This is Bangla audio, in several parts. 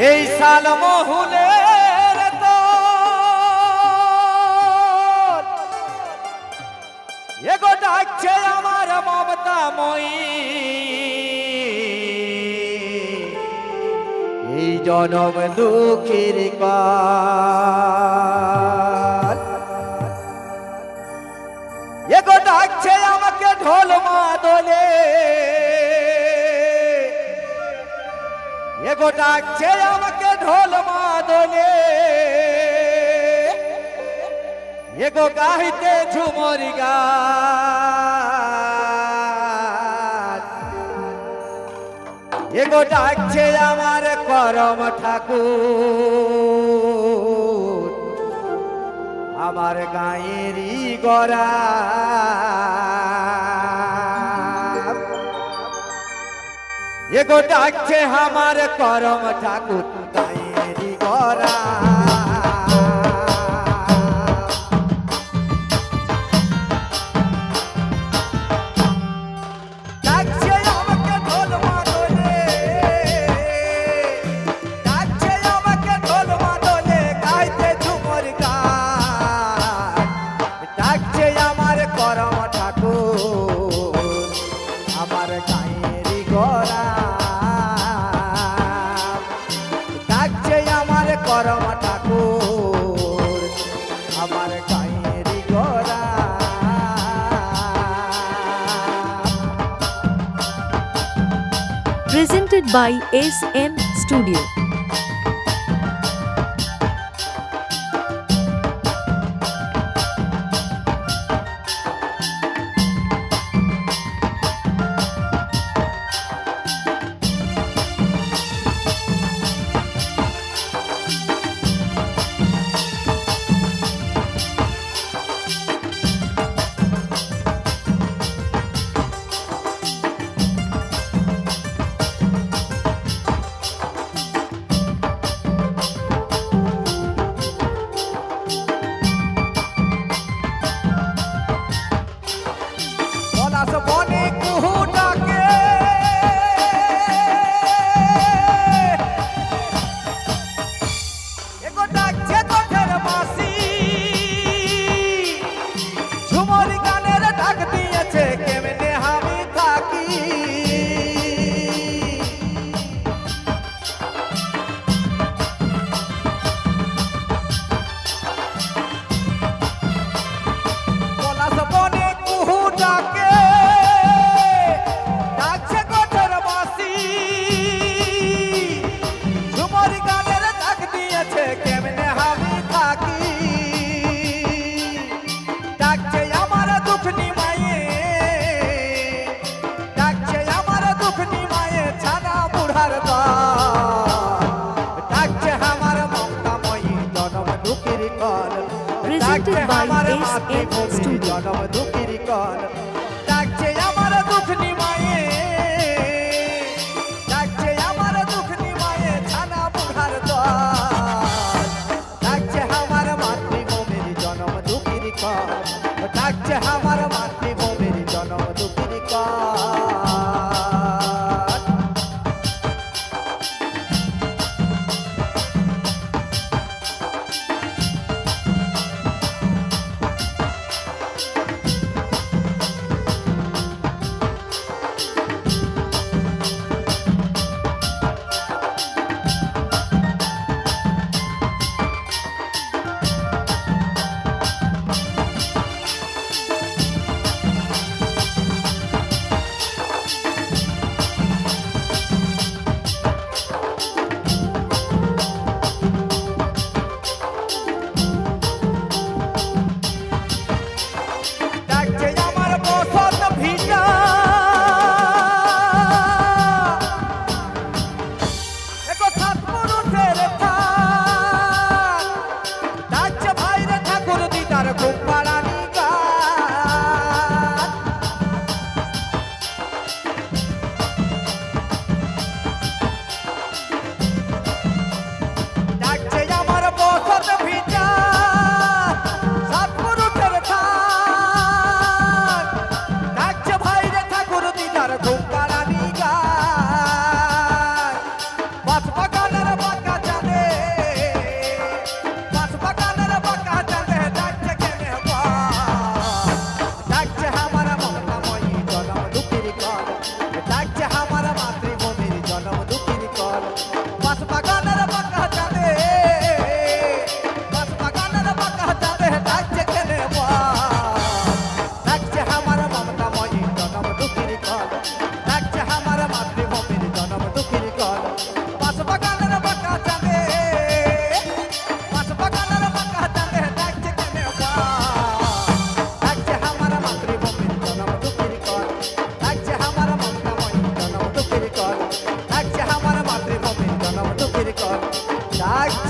এই সাল মহুলের তো এগো ডাকছে আমার মমতাময়ী এই জনম দুঃখের কাল এগো ডাকছে আমাকে ঢোল মাদলে এগো ডাকছে আমাকে ঢোল মাদলে এগো গাইতে ঝুমর গান এগো ডাকছে আমার করম ঠাকুর আমার গায়েরই গড়া এগো ডাকছে আমার করম ঠাকুর গায়েরই গড়া করম ঠাকুর আমার গায়েরই গড়া Presented by SM Studio. বনে কুহু ডাকে এগো ডাকছে কোঠের মাসি ঝুমর গানের ডাক দিয়েছে কেমনে আমি থাকি পলাশ বনে কুহু ডাকে কেমনে আমি থাকি ডাকছে আমার দুঃখ নিমায়ে ডাকছে আমার দুঃখ নিমায়ে ছানা বুড়ার ডাকছে আমার মমতাময়ী জনম দুঃখের কল ডাকছে আমার মাতৃভূমি জনম দুঃখের কল ডাকছে আমার দুঃখ নিমায়ে ডাকছে আমার দুঃখ নিমায়ে ছানা বুড়ার ডাকছে আমার মাতৃভূমির জনম দুঃখের কল ডাকছে আমার মাতৃভূমির জনম দুঃখের কল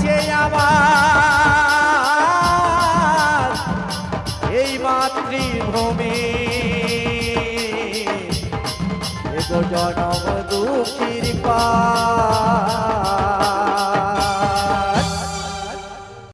ডাকছে আমার